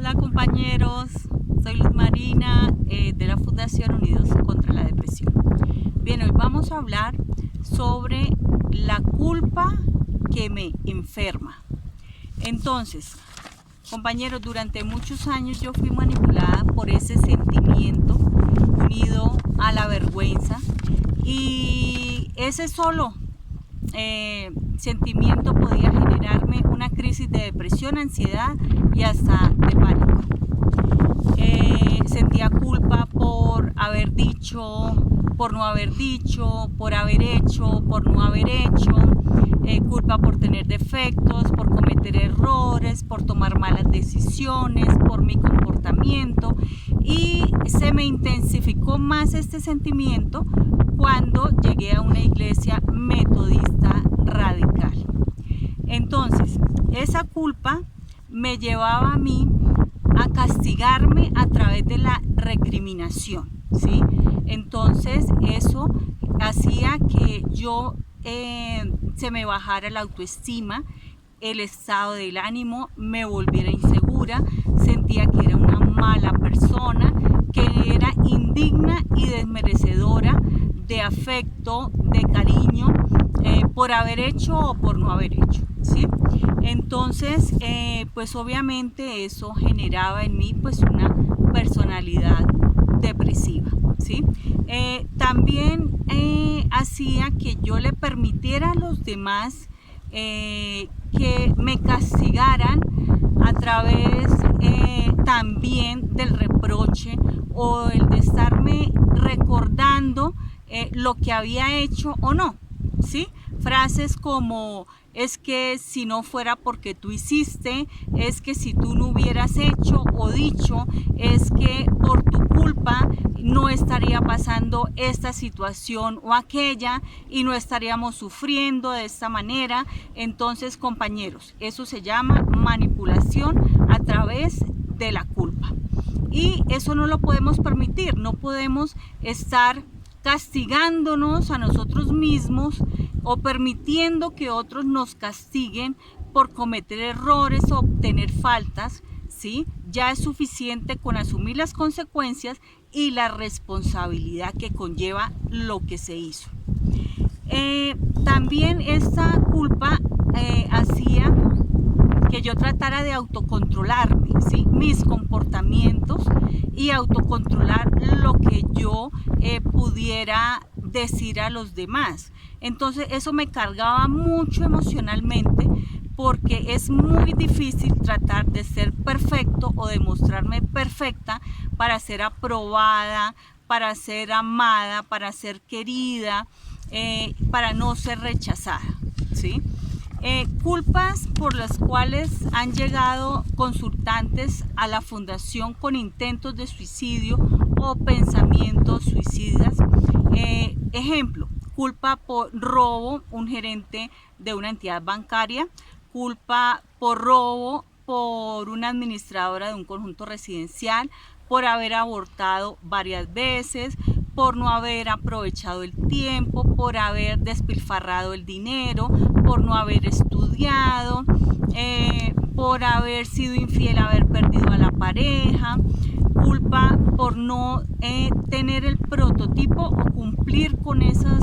Hola compañeros, soy Luz Marina de la Fundación Unidos contra la Depresión. Bien, hoy vamos a hablar sobre la culpa que me enferma. Entonces, compañeros, durante muchos años yo fui manipulada por ese sentimiento unido a la vergüenza, y ese solo sentimiento podía generarme una crisis de depresión, ansiedad y hasta de pánico. Sentía culpa por haber dicho, por no haber dicho, por haber hecho, por no haber hecho, culpa por tener defectos, por cometer errores, por tomar malas decisiones, por mi comportamiento, y se me intensificó más este sentimiento cuando llegué a una iglesia metodista radical. Entonces, esa culpa me llevaba a mí a castigarme a través de la recriminación, ¿sí? Entonces, eso hacía que yo se me bajara la autoestima, el estado del ánimo, me volviera insegura, sentía que era una mala persona, que era indigna y desmerecedora de afecto, de cariño, por haber hecho o por no haber hecho, ¿sí? Entonces, pues obviamente eso generaba en mí pues una personalidad depresiva, ¿sí? También hacía que yo le permitiera a los demás que me castigaran a través también del reproche o el de estarme recordando lo que había hecho o no, ¿sí? Frases como: es que si no fuera porque tú hiciste, es que si tú no hubieras hecho o dicho, es que por tu culpa no estaría pasando esta situación o aquella y no estaríamos sufriendo de esta manera. Entonces, compañeros, eso se llama manipulación a través de la culpa. Y eso no lo podemos permitir, no podemos estar castigándonos a nosotros mismos o permitiendo que otros nos castiguen por cometer errores o obtener faltas, ¿sí? Ya es suficiente con asumir las consecuencias y la responsabilidad que conlleva lo que se hizo. También esta culpa hacía que yo tratara de autocontrolarme, ¿sí? Mis comportamientos, y autocontrolar lo que yo pudiera decir a los demás. Entonces eso me cargaba mucho emocionalmente, porque es muy difícil tratar de ser perfecto o de mostrarme perfecta para ser aprobada, para ser amada, para ser querida, para no ser rechazada, ¿sí? Culpas por las cuales han llegado consultantes a la fundación con intentos de suicidio o pensamientos suicidas. Ejemplo: culpa por robo, un gerente de una entidad bancaria; culpa por robo por una administradora de un conjunto residencial; por haber abortado varias veces; por no haber aprovechado el tiempo; por haber despilfarrado el dinero; por no haber estudiado; por haber sido infiel, haber perdido a la pareja; culpa por no tener el prototipo o cumplir con esos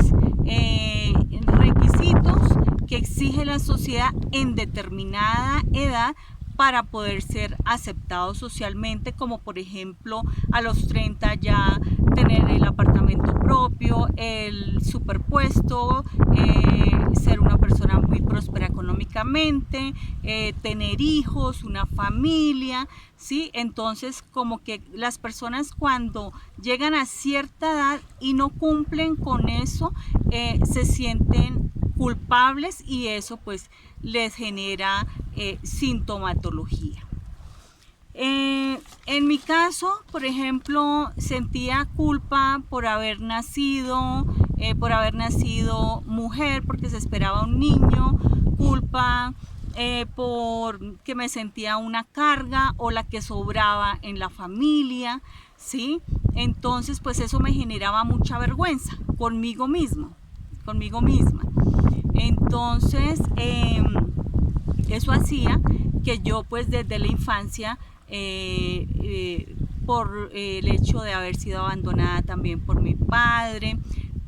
requisitos que exige la sociedad en determinada edad para poder ser aceptado socialmente, como por ejemplo a los 30 ya tener el apartamento propio, el superpuesto, ser una persona muy próspera económicamente, tener hijos, una familia, ¿sí? Entonces, como que las personas cuando llegan a cierta edad y no cumplen con eso, se sienten culpables, y eso pues les genera sintomatología. En mi caso, por ejemplo, sentía culpa por haber nacido mujer, porque se esperaba un niño; culpa porque me sentía una carga o la que sobraba en la familia, ¿sí? Entonces, pues eso me generaba mucha vergüenza conmigo misma. Entonces, eso hacía que yo pues desde la infancia, por el hecho de haber sido abandonada también por mi padre,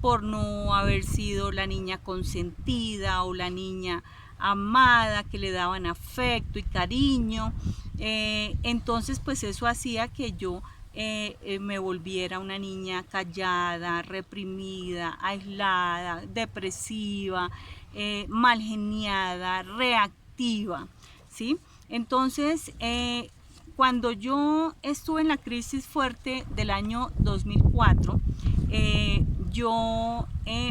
por no haber sido la niña consentida o la niña amada, que le daban afecto y cariño, entonces pues eso hacía que yo me volviera una niña callada, reprimida, aislada, depresiva, mal geniada, reactiva, ¿sí? Entonces, cuando yo estuve en la crisis fuerte del año 2004, yo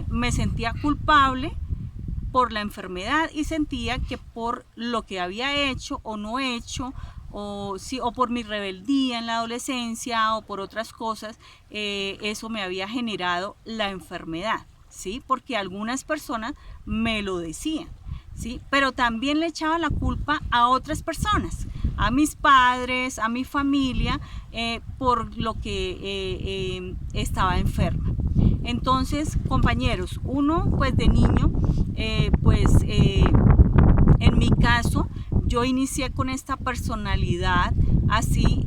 me sentía culpable por la enfermedad y sentía que por lo que había hecho o no hecho, o por mi rebeldía en la adolescencia o por otras cosas, eso me había generado la enfermedad, ¿sí? Porque algunas personas me lo decían, ¿sí? Pero también le echaba la culpa a otras personas, a mis padres, a mi familia, por lo que estaba enferma. Entonces, compañeros, uno pues de niño, en mi caso, yo inicié con esta personalidad así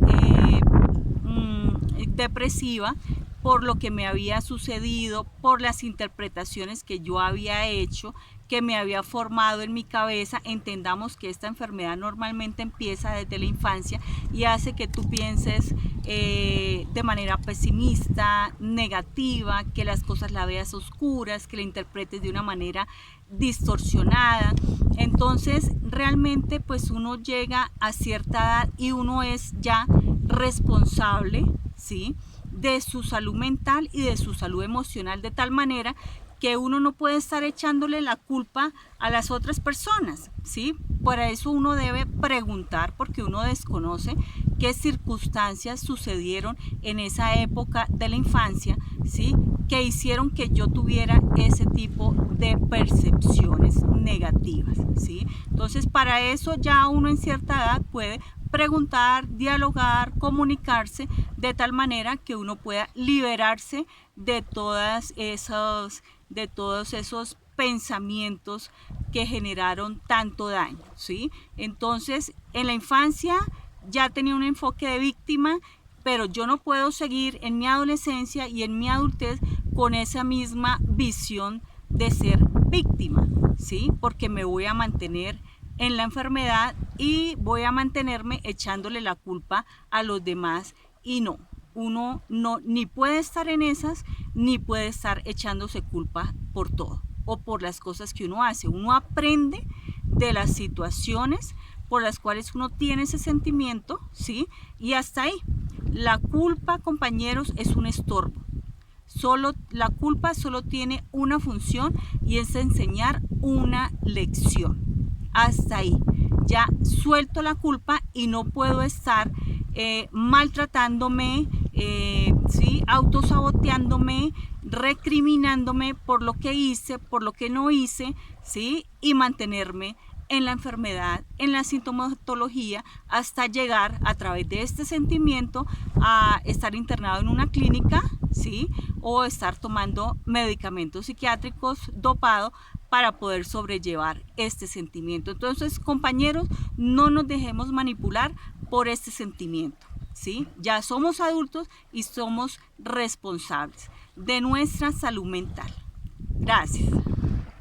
depresiva por lo que me había sucedido, por las interpretaciones que yo había hecho, que me había formado en mi cabeza. Entendamos que esta enfermedad normalmente empieza desde la infancia y hace que tú pienses de manera pesimista, negativa, que las cosas las veas oscuras, que la interpretes de una manera distorsionada. Entonces realmente pues uno llega a cierta edad y uno es ya responsable, ¿sí?, de su salud mental y de su salud emocional, de tal manera que uno no puede estar echándole la culpa a las otras personas, ¿sí? Por eso uno debe preguntar, porque uno desconoce qué circunstancias sucedieron en esa época de la infancia, ¿sí?, que hicieron que yo tuviera ese tipo de percepciones negativas, ¿sí? Entonces, para eso ya uno en cierta edad puede preguntar, dialogar, comunicarse, de tal manera que uno pueda liberarse de todos esos pensamientos que generaron tanto daño, ¿sí? Entonces, en la infancia ya tenía un enfoque de víctima, pero yo no puedo seguir en mi adolescencia y en mi adultez con esa misma visión de ser víctima, ¿sí? Porque me voy a mantener en la enfermedad y voy a mantenerme echándole la culpa a los demás, y no, uno no ni puede estar en esas, ni puede estar echándose culpa por todo o por las cosas que uno hace. Uno aprende de las situaciones por las cuales uno tiene ese sentimiento, ¿sí? Y hasta ahí. La culpa, compañeros, es un estorbo. La culpa solo tiene una función, y es enseñar una lección. Hasta ahí. Ya suelto la culpa y no puedo estar maltratándome, ¿sí?, autosaboteándome, recriminándome por lo que hice, por lo que no hice, ¿sí?, y mantenerme en la enfermedad, en la sintomatología, hasta llegar a través de este sentimiento a estar internado en una clínica, ¿sí?, o estar tomando medicamentos psiquiátricos dopados para poder sobrellevar este sentimiento. Entonces, compañeros, no nos dejemos manipular por este sentimiento, ¿sí? Ya somos adultos y somos responsables de nuestra salud mental. Gracias.